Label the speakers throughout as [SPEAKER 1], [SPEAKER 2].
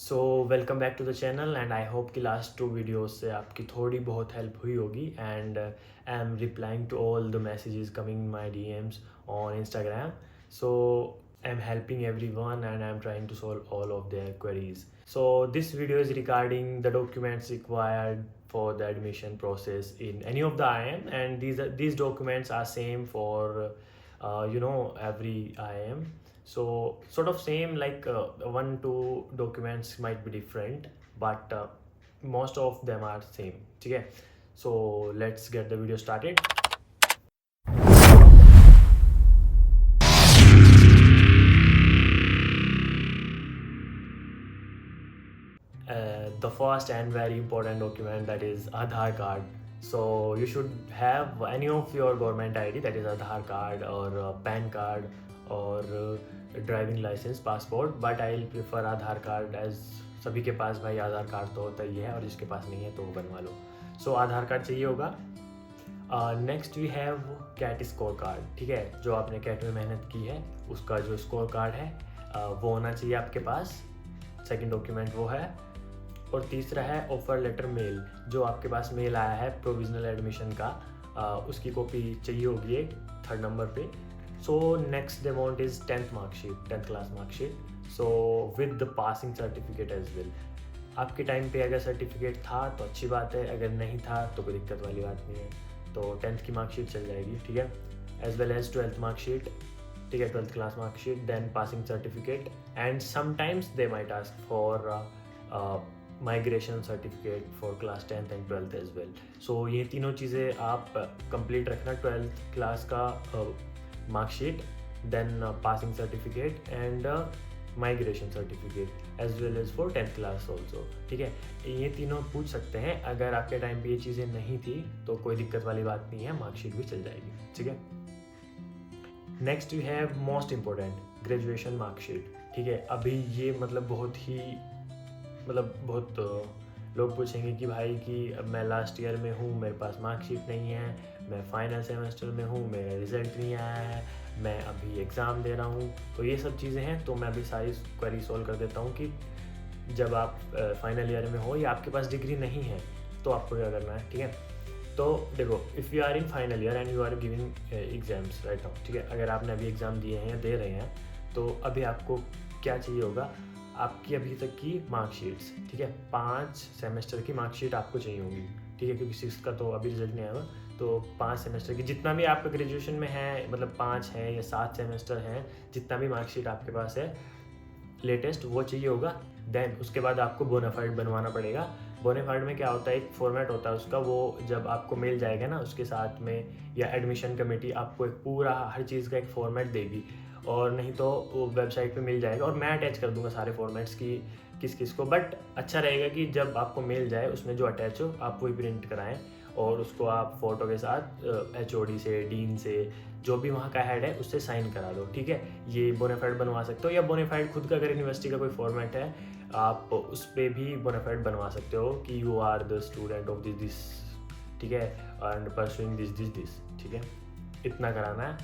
[SPEAKER 1] So welcome back to the channel and I hope कि last 2 videos से आपकी थोड़ी बहुत हेल्प हुई होगी and I am replying to all the messages coming my DMs on Instagram. So I'm helping everyone and I'm trying to solve all of their queries. So this video is regarding the documents required for the admission process in any of the IIM, and these documents are same for every IIM. So sort of same, like 1-2 documents might be different, but most of them are same. Okay, so let's get the video started. The first and very important document, that is Aadhaar card. So you should have any of your government ID, that is Aadhaar card or PAN card or driving licence, passport, but I will prefer Aadhaar card as सभी के पास भाई आधार card तो होता ही है, और जिसके पास नहीं है तो वो बनवा लो. सो आधार कार्ड चाहिए होगा. Next we have CAT score card. ठीक है, जो आपने कैट में मेहनत की है उसका जो स्कोर कार्ड है वो होना चाहिए आपके पास. सेकंड डॉक्यूमेंट वो है. और तीसरा है ऑफर लेटर मेल, जो आपके पास मेल आया है प्रोविजनल एडमिशन का, उसकी कॉपी चाहिए होगी एक, थर्ड नंबर पे. So next amount is 10th marksheet, 10th class marksheet. So with the passing certificate as well. आपके टाइम पे अगर सर्टिफिकेट था तो अच्छी बात है, अगर नहीं था तो कोई दिक्कत वाली बात नहीं है. तो 10th की मार्कशीट चल जाएगी. ठीक है, as well as 12th marksheet. ठीक है, 12th class marksheet, then passing certificate, and sometimes they might ask for migration certificate for class 10th and 12th as well. So ये तीनों चीज़ें आप कंप्लीट रखना. 12th क्लास का marksheet, then passing certificate and migration certificate as well as for 10th class also. ठीक है, ये तीनों पूछ सकते हैं. अगर आपके टाइम पे ये चीज़ें नहीं थी तो कोई दिक्कत वाली बात नहीं है, मार्कशीट भी चल जाएगी. ठीक है, next we have most important graduation marksheet. ठीक है, अभी ये बहुत लोग पूछेंगे कि भाई कि मैं लास्ट ईयर में हूँ, मेरे पास मार्कशीट नहीं है, मैं फाइनल सेमेस्टर में हूँ, मेरा रिजल्ट नहीं आया है, मैं अभी एग्ज़ाम दे रहा हूँ. तो ये सब चीज़ें हैं, तो मैं अभी सारी क्वेरी सॉल्व कर देता हूँ कि जब आप फाइनल ईयर में हो या आपके पास डिग्री नहीं है तो आपको क्या करना है. ठीक है, तो देखो, if you are in final year and you are giving exams right now. ठीक है, अगर आपने अभी एग्ज़ाम दिए हैं या दे रहे हैं तो अभी आपको क्या चाहिए होगा, आपकी अभी तक की मार्कशीट्स. ठीक है, 5 सेमेस्टर की मार्कशीट आपको चाहिए होगी. ठीक है, क्योंकि 6 का तो अभी रिजल्ट नहीं आया, तो 5 सेमेस्टर की जितना भी आपका ग्रेजुएशन में है, मतलब 5 है या 7 सेमेस्टर हैं, जितना भी मार्कशीट आपके पास है लेटेस्ट, वो चाहिए होगा. देन उसके बाद आपको बोनाफाइड बनवाना पड़ेगा. बोनाफाइड में क्या होता है, एक फॉर्मेट होता है उसका, वो जब आपको मिल जाएगा ना उसके साथ में, या एडमिशन कमेटी आपको एक पूरा हर चीज़ का एक फॉर्मेट देगी, और नहीं तो वो वेबसाइट पे मिल जाएगा, और मैं अटैच कर दूंगा सारे फॉर्मेट्स की किस किस को. बट अच्छा रहेगा कि जब आपको मिल जाए उसमें जो अटैच हो आप वही प्रिंट कराएं, और उसको आप फ़ोटो के साथ HOD से, डीन से, जो भी वहाँ का हेड है उससे साइन करा दो. ठीक है, ये बोनाफाइड बनवा सकते हो, या बोनाफाइड खुद का अगर यूनिवर्सिटी का कोई फॉर्मेट है आप उस पर भी बोनाफाइड बनवा सकते हो कि you are the student of this. ठीक है, एंड परसुइंग दिस. ठीक है, इतना कराना है.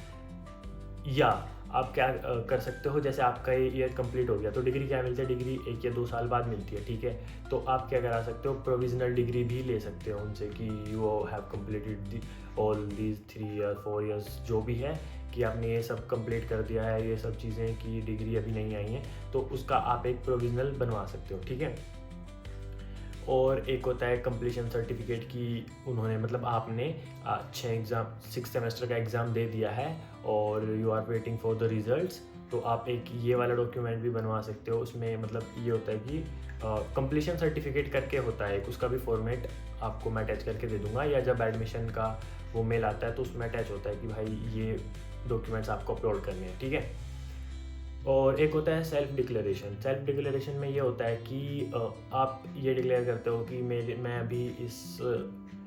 [SPEAKER 1] या आप क्या कर सकते हो, जैसे आपका ये ईयर कंप्लीट हो गया तो डिग्री क्या मिलती है, डिग्री 1 या 2 साल बाद मिलती है. ठीक है, तो आप क्या करा सकते हो, प्रोविजनल डिग्री भी ले सकते हो उनसे कि you have completed all these 3 year 4 years, जो भी है, कि आपने ये सब कंप्लीट कर दिया है, ये सब चीज़ें की डिग्री अभी नहीं आई हैं, तो उसका आप एक प्रोविजनल बनवा सकते हो. ठीक है, और एक होता है कंप्लीशन सर्टिफिकेट की, उन्होंने मतलब आपने 6 सेमेस्टर का एग्ज़ाम दे दिया है और you are waiting for the results, तो आप एक ये वाला डॉक्यूमेंट भी बनवा सकते हो. उसमें मतलब ये होता है कि कंप्लीशन सर्टिफिकेट करके होता है, उसका भी फॉर्मेट आपको मैं अटैच करके दे दूंगा, या जब एडमिशन का वो मेल आता है तो उसमें अटैच होता है कि भाई ये डॉक्यूमेंट्स आपको अपलोड करने हैं. ठीक है, और एक होता है सेल्फ डिक्लेरेशन. सेल्फ डिक्लेरेशन में ये होता है कि आप ये डिक्लेयर करते हो कि मैं अभी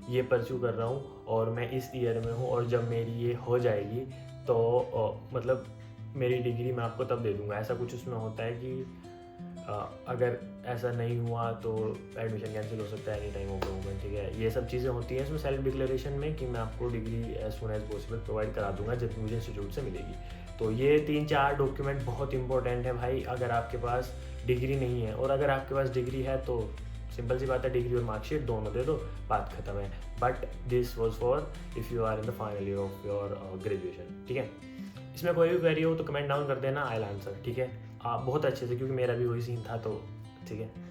[SPEAKER 1] ये परस्यू कर रहा हूँ और मैं इस ईयर में हूँ, और जब मेरी ये हो जाएगी तो मतलब मेरी डिग्री मैं आपको तब दे दूँगा. ऐसा कुछ उसमें होता है कि अगर ऐसा नहीं हुआ तो एडमिशन कैंसिल हो सकता है any time of the moment. ठीक है, ये सब चीज़ें होती हैं इसमें सेल्फ डिक्लेरेशन में, कि मैं आपको degree as soon as possible provide करा दूंगा जब मुझे इंस्टीट्यूट से मिलेगी. तो ये 3-4 डॉक्यूमेंट बहुत इंपॉर्टेंट है भाई. अगर आपके पास डिग्री नहीं है। और अगर आपके पास डिग्री है तो सिंपल सी बात है, डिग्री और मार्कशीट दोनों दे दो, बात खत्म है। But this was for if you are in the final year of your graduation, ठीक है। इसमें कोई भी क्वेरी हो तो कमेंट डाउन कर देना, आई विल आंसर, ठीक है। आप बहुत अच्छे से, क्योंकि मेरा भी वही सीन था, तो ठीक है।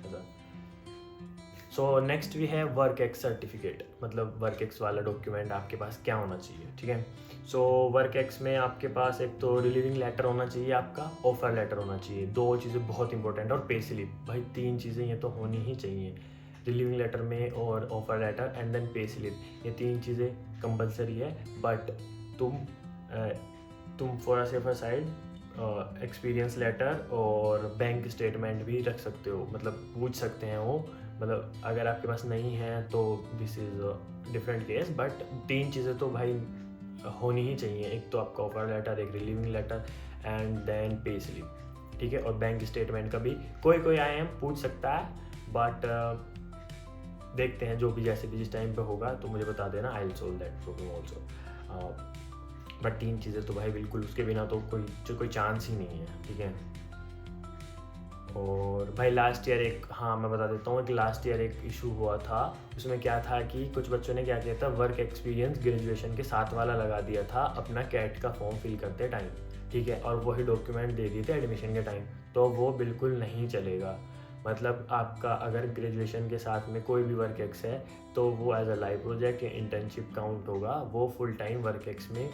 [SPEAKER 1] सो नेक्स्ट भी है वर्क एक्स सर्टिफिकेट, मतलब वर्क एक्स वाला डॉक्यूमेंट आपके पास क्या होना चाहिए, ठीक है। सो वर्क एक्स में आपके पास एक तो रिलीविंग लेटर होना चाहिए, आपका ऑफर लेटर होना चाहिए, 2 चीज़ें बहुत इंपॉर्टेंट, और पे स्लिप, भाई 3 चीज़ें ये तो होनी ही चाहिए, रिलीविंग लेटर में और offer letter and then pay slip, ये 3 चीज़ें कंपलसरी है। बट तुम for a safer side experience letter और बैंक स्टेटमेंट भी रख सकते हो, मतलब पूछ सकते हैं वो, मतलब अगर आपके पास नहीं है तो this is different case. But 3 चीज़ें तो भाई होनी ही चाहिए, एक तो आपका ऑफर लेटर, एक relieving letter and then pay slip, ठीक है। और बैंक स्टेटमेंट का भी कोई IIM पूछ सकता है, बट देखते हैं, जो भी जैसे भी जिस टाइम पे होगा तो मुझे बता देना, I will solve that problem also. But 3 चीज़ें तो भाई बिल्कुल, उसके बिना तो कोई चांस ही नहीं है, ठीक है। और भाई लास्ट ईयर मैं बता देता हूँ, लास्ट ईयर एक इशू हुआ था, उसमें क्या था कि कुछ बच्चों ने क्या किया था, वर्क एक्सपीरियंस ग्रेजुएशन के साथ वाला लगा दिया था अपना कैट का फॉर्म फिल करते टाइम, ठीक है, और वही डॉक्यूमेंट दे दिए थे एडमिशन के टाइम, तो वो बिल्कुल नहीं चलेगा। मतलब आपका अगर ग्रेजुएशन के साथ में कोई भी वर्क एक्स है तो वो एज अ लाइव प्रोजेक्ट या इंटर्नशिप काउंट होगा, वो फुल टाइम वर्क एक्स में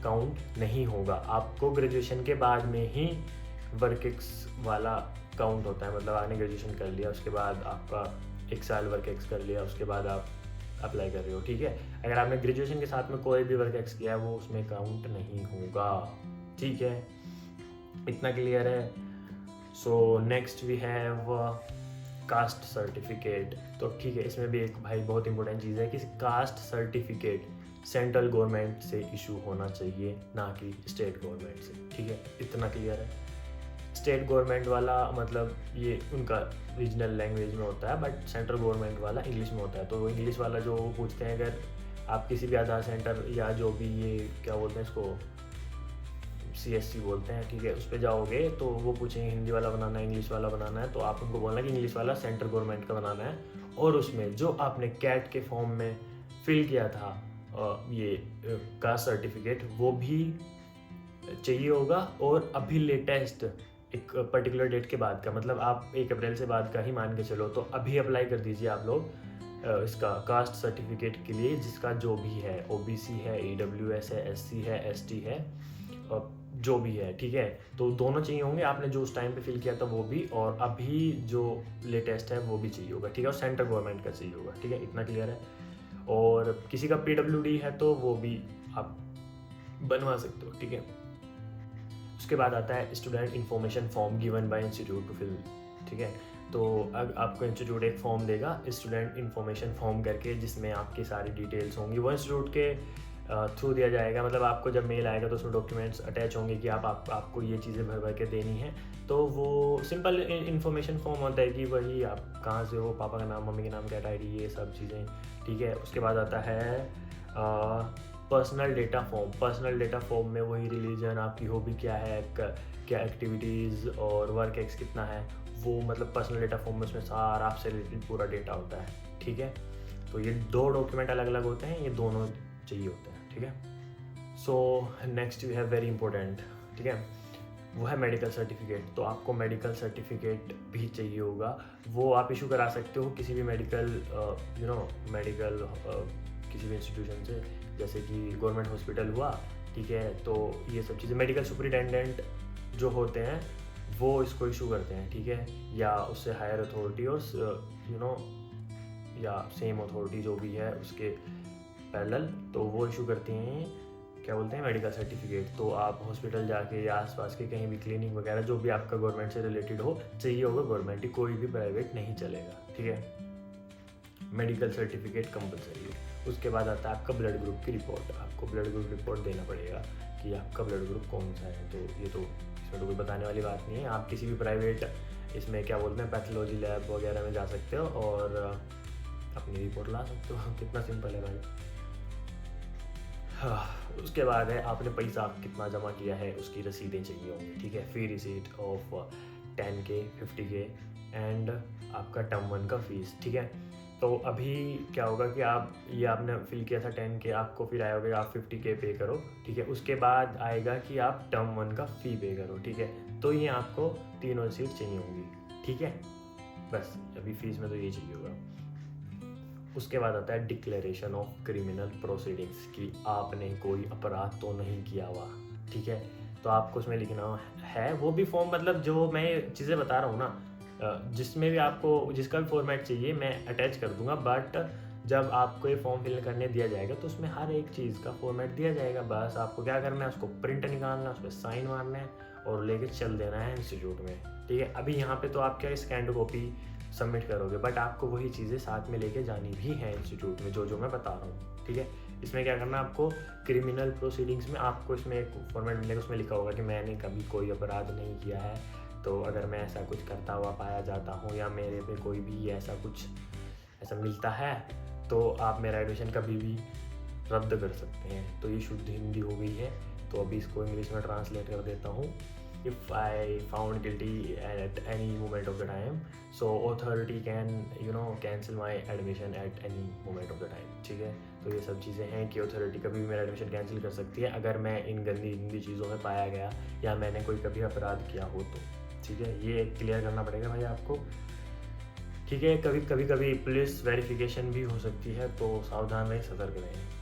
[SPEAKER 1] काउंट नहीं होगा। आपको ग्रेजुएशन के बाद में ही वर्क एक्स वाला काउंट होता है, मतलब आपने ग्रेजुएशन कर लिया, उसके बाद आपका 1 साल वर्क एक्स कर लिया, उसके बाद आप अप्लाई कर रहे हो, ठीक है। अगर आपने ग्रेजुएशन के साथ में कोई भी वर्क एक्स किया है वो उसमें काउंट नहीं होगा, ठीक है, इतना क्लियर है। So next we have caste certificate, तो ठीक है, इसमें भी एक भाई बहुत इंपॉर्टेंट चीज़ है कि कास्ट सर्टिफिकेट सेंट्रल गवर्नमेंट से इशू होना चाहिए, ना कि स्टेट गवर्नमेंट से, ठीक है, इतना क्लियर है। स्टेट गवर्नमेंट वाला मतलब ये उनका रीजनल लैंग्वेज में होता है, बट सेंट्रल गवर्नमेंट वाला इंग्लिश में होता है। तो इंग्लिश वाला जो पूछते हैं, अगर आप किसी भी आधार सेंटर या जो भी ये क्या बोलते हैं इसको, CSC बोलते हैं, ठीक है, उस पर जाओगे तो वो पूछेंगे हिंदी वाला बनाना है, इंग्लिश वाला बनाना है, तो आप उनको बोलना कि इंग्लिश वाला सेंट्रल गवर्नमेंट का बनाना है, और उसमें जो आपने कैट के फॉर्म में फिल किया था ये कास्ट सर्टिफिकेट, वो भी चाहिए होगा, और अभी लेटेस्ट एक पर्टिकुलर डेट के बाद का, मतलब आप 1 अप्रैल से बाद का ही मान के चलो, तो अभी अप्लाई कर दीजिए आप लोग इसका कास्ट सर्टिफिकेट के लिए, जिसका जो भी है, OBC है, EWS है, SC है, ST है, जो भी है, ठीक है। तो दोनों चाहिए होंगे, आपने जो उस टाइम पे फिल किया था वो भी, और अभी जो लेटेस्ट है वो भी चाहिए होगा, ठीक है, और सेंट्रल गवर्नमेंट का चाहिए होगा, ठीक है, इतना क्लियर है। और किसी का PWD है तो वो भी आप बनवा सकते हो, ठीक है। उसके बाद आता है student information form given by institute to fill, ठीक है। तो अब आपको इंस्टीट्यूट एक फॉर्म देगा स्टूडेंट इन्फॉर्मेशन फॉर्म करके, जिसमें आपकी सारी डिटेल्स होंगी, वो इंस्टीट्यूट के थ्रू दिया जाएगा, मतलब आपको जब मेल आएगा तो उसमें डॉक्यूमेंट्स अटैच होंगे कि आपको ये चीज़ें भर के देनी है। तो वो सिंपल इन्फॉर्मेशन फॉर्म होता है कि वही आप कहाँ से हो, पापा का नाम, मम्मी के नाम, कैट ID, ये सब चीज़ें, ठीक है। उसके बाद आता है personal data form. Personal data form में वही रिलीजन, आपकी हॉबी क्या है, क्या एक्टिविटीज़ और वर्क एक्स कितना है, वो मतलब पर्सनल डेटा फॉर्म में उसमें सारा आपसे रिलेटेड पूरा डेटा होता है, ठीक है। तो ये 2 डॉक्यूमेंट अलग अलग होते हैं, ये दोनों चाहिए होते हैं, ठीक है। So next we have very important, ठीक है, वो है मेडिकल सर्टिफिकेट। तो आपको मेडिकल सर्टिफिकेट भी चाहिए होगा, वो आप इशू करा सकते हो किसी भी मेडिकल मेडिकल किसी भी इंस्टीट्यूशन से, जैसे कि गवर्नमेंट हॉस्पिटल हुआ, ठीक है। तो ये सब चीज़ें मेडिकल सुपरिटेंडेंट जो होते हैं वो इसको इशू करते हैं, ठीक है, या उससे हायर अथॉरिटी और या सेम अथॉरिटी जो भी है उसके पैरेलल, तो वो इशू करती हैं, क्या बोलते हैं, मेडिकल सर्टिफिकेट। तो आप हॉस्पिटल जाके या आसपास के कहीं भी क्लिनिक वगैरह जो भी आपका गवर्नमेंट से रिलेटेड हो, चाहिए होगा गवर्नमेंट ही, कोई भी प्राइवेट नहीं चलेगा, ठीक है। मेडिकल सर्टिफिकेट कंपलसरी है। उसके बाद आता है आपका ब्लड ग्रुप की रिपोर्ट। आपको ब्लड ग्रुप रिपोर्ट देना पड़ेगा कि आपका ब्लड ग्रुप कौन सा है। तो ये तो इसमें तो कोई बताने वाली बात नहीं है। आप किसी भी प्राइवेट इसमें क्या बोलते हैं पैथोलॉजी लैब वगैरह में जा सकते हो और अपनी रिपोर्ट ला सकते हो। कितना सिंपल है भाई। हाँ, उसके बाद है आपने पैसा कितना जमा किया है उसकी रसीदें चाहिए होंगी, ठीक है। Fee receipt of 10K 50K and आपका टर्म 1 का फीस, ठीक है। तो अभी क्या होगा कि आप ये आपने फिल किया था 10K, आपको फिर आया होगा आप 50K पे करो, ठीक है। उसके बाद आएगा कि आप टर्म 1 का फ़ी पे करो, ठीक है। तो ये आपको तीनों सीट चाहिए होंगी, ठीक है। बस अभी फीस में तो ये चाहिए होगा। उसके बाद आता है डिक्लेरेशन ऑफ क्रिमिनल प्रोसीडिंग्स कि आपने कोई अपराध तो नहीं किया हुआ, ठीक है। तो आपको उसमें लिखना है, वो भी फॉर्म, मतलब जो मैं चीज़ें बता रहा हूँ ना, जिसमें भी आपको जिसका भी फॉर्मेट चाहिए मैं अटैच कर दूंगा, बट जब आपको ये फॉर्म फिल करने दिया जाएगा तो उसमें हर एक चीज़ का फॉर्मेट दिया जाएगा। बस आपको क्या करना है, उसको प्रिंट निकालना है, उस पर साइन मारना है और लेके चल देना है इंस्टीट्यूट में, ठीक है। अभी यहाँ पे तो आप क्या स्कैंड कॉपी सबमिट करोगे, बट आपको वही चीज़ें साथ में लेके जानी भी है इंस्टीट्यूट में, जो मैं बता रहा हूँ, ठीक है। इसमें क्या करना है आपको, क्रिमिनल प्रोसीडिंग्स में आपको इसमें एक फॉर्मेट मिलेगा, उसमें लिखा होगा कि मैंने कभी कोई अपराध नहीं किया है, तो अगर मैं ऐसा कुछ करता हुआ पाया जाता हूँ या मेरे पे कोई भी ऐसा कुछ ऐसा मिलता है तो आप मेरा एडमिशन कभी भी रद्द कर सकते हैं। तो ये शुद्ध हिंदी हो गई है, तो अभी इसको इंग्लिश में ट्रांसलेट कर देता हूँ। If I found guilty at any moment of the time, so authority can cancel my admission at any moment of the time, ठीक है। तो ये सब चीज़ें हैं कि अथॉरिटी कभी भी मेरा एडमिशन कैंसिल कर सकती है अगर मैं इन गंदी चीज़ों में पाया गया या मैंने कोई कभी अपराध किया हो तो, ठीक है। ये क्लियर करना पड़ेगा भाई आपको, ठीक है। कभी पुलिस वेरिफिकेशन भी हो सकती है, तो सावधान रहें, सतर्क रहें।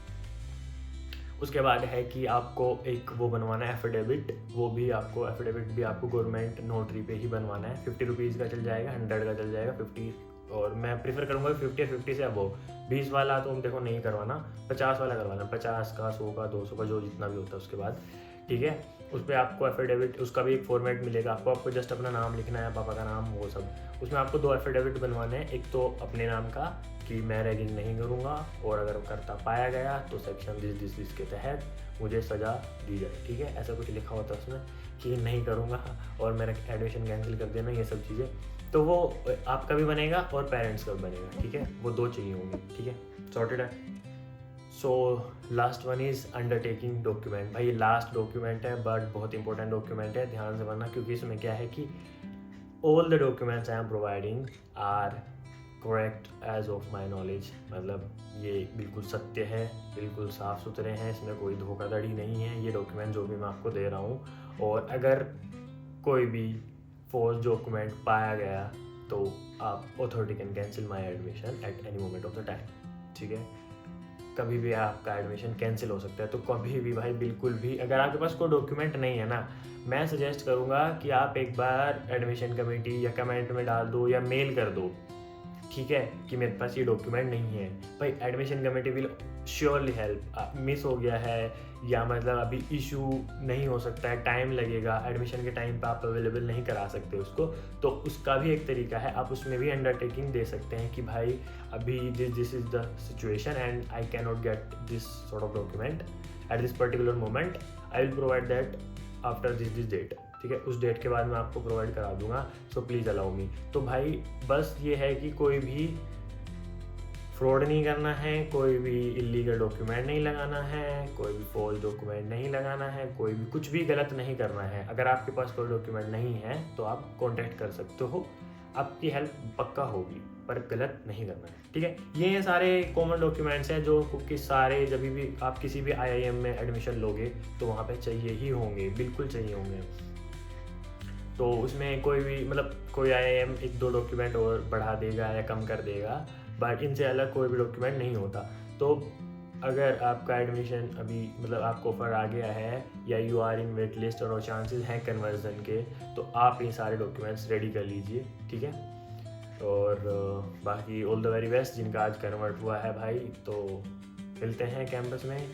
[SPEAKER 1] उसके बाद है कि आपको एक वो बनवाना है एफिडेविट, वो भी आपको एफिडेविट भी आपको गवर्नमेंट नोटरी पे ही बनवाना है। 50 रुपीज़ का चल जाएगा, 100 का चल जाएगा, 50, और मैं प्रीफर करूँगा 50 या 50 से अबव। 20 वाला तो देखो नहीं करवाना, 50 वाला करवाना, 50 का, 100 का, 200 का, जो जितना भी होता है उसके बाद, ठीक है। उस पर आपको एफिडेविट, उसका भी एक फॉर्मेट मिलेगा आपको जस्ट अपना नाम लिखना है, पापा का नाम, वो सब। उसमें आपको 2 एफिडेविट बनवाने हैं, एक तो अपने नाम का कि मैं रैगिंग नहीं करूँगा और अगर करता पाया गया तो सेक्शन दिस के तहत मुझे सज़ा दी जाए, ठीक है। ऐसा कुछ लिखा होता है उसमें कि नहीं करूँगा और मेरा एडमिशन कैंसिल कर देना, ये सब चीज़ें। तो वो आपका भी बनेगा और पेरेंट्स का भी बनेगा, ठीक है। वो 2 चाहिए होंगे, ठीक है, सॉर्टेड है। So last one is undertaking document. भाई ये लास्ट डॉक्यूमेंट है बट बहुत इंपॉर्टेंट डॉक्यूमेंट है, ध्यान से पढ़ना, क्योंकि इसमें क्या है कि all the documents I am providing are correct as of my knowledge, मतलब ये बिल्कुल सत्य है, बिल्कुल साफ़ सुथरे हैं, इसमें कोई धोखाधड़ी नहीं है। ये डॉक्यूमेंट जो भी मैं आपको दे रहा हूँ, और अगर कोई भी फॉल्स डॉक्यूमेंट पाया गया तो आप authority can cancel my admission at any moment of the time, ठीक है। कभी भी आपका एडमिशन कैंसिल हो सकता है, तो कभी भी भाई बिल्कुल भी अगर आपके पास कोई डॉक्यूमेंट नहीं है ना, मैं सजेस्ट करूँगा कि आप एक बार एडमिशन कमेटी या कमेंट में डाल दो या मेल कर दो, ठीक है, कि मेरे पास ये डॉक्यूमेंट नहीं है। भाई admission committee will surely help. Miss हो गया है या मतलब अभी इशू नहीं हो सकता है, टाइम लगेगा, एडमिशन के टाइम पे आप अवेलेबल नहीं करा सकते उसको, तो उसका भी एक तरीका है, आप उसमें भी अंडरटेकिंग दे सकते हैं कि भाई अभी this is the situation and I can not get this sort of document at this particular moment, I will provide that after this date, ठीक है। उस डेट के बाद मैं आपको प्रोवाइड करा दूंगा, सो प्लीज़ अलाउ मी। तो भाई बस ये है कि कोई भी फ्रॉड नहीं करना है, कोई भी इलीगल डॉक्यूमेंट नहीं लगाना है, कोई भी फॉल्स डॉक्यूमेंट नहीं लगाना है, कोई भी कुछ भी गलत नहीं करना है। अगर आपके पास कोई डॉक्यूमेंट नहीं है तो आप कांटेक्ट कर सकते हो, आपकी हेल्प पक्का होगी, पर गलत नहीं करना है, ठीक है। ये सारे कॉमन डॉक्यूमेंट्स हैं जो कि सारे जब भी आप किसी भी IIM में एडमिशन लोगे तो वहाँ पे चाहिए ही होंगे, बिल्कुल चाहिए होंगे। तो उसमें कोई भी मतलब कोई IIM 1-2 डॉक्यूमेंट और बढ़ा देगा या कम कर देगा, बट इनसे अलग कोई भी डॉक्यूमेंट नहीं होता। तो अगर आपका एडमिशन अभी मतलब आपको ऑफर आ गया है या you are in wait list और चांसेस हैं कन्वर्जन के, तो आप ये सारे डॉक्यूमेंट्स रेडी कर लीजिए, ठीक है। और बाकी ऑल द वेरी बेस्ट जिनका आज कन्वर्ट हुआ है भाई, तो मिलते हैं कैंपस में।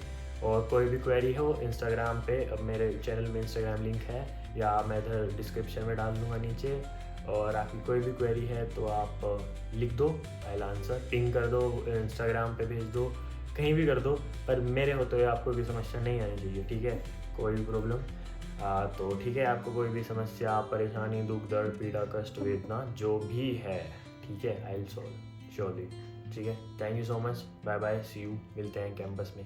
[SPEAKER 1] और कोई भी क्वेरी हो इंस्टाग्राम पे, अब मेरे चैनल में इंस्टाग्राम लिंक है या मैं इधर डिस्क्रिप्शन में डाल दूँगा नीचे, और आपकी कोई भी क्वेरी है तो आप लिख दो, आई विल आंसर, पिंग कर दो, इंस्टाग्राम पे भेज दो, कहीं भी कर दो, पर मेरे होते हुए आपको भी समस्या नहीं आनी चाहिए, ठीक है, कोई भी प्रॉब्लम। तो ठीक है, आपको कोई भी समस्या, परेशानी, दुख, दर्द, पीड़ा, कष्ट, वेदना जो भी है, ठीक है, आई विल सॉल्व श्योरली, ठीक है। Thank you so much, bye bye, see you, मिलते हैं कैंपस में।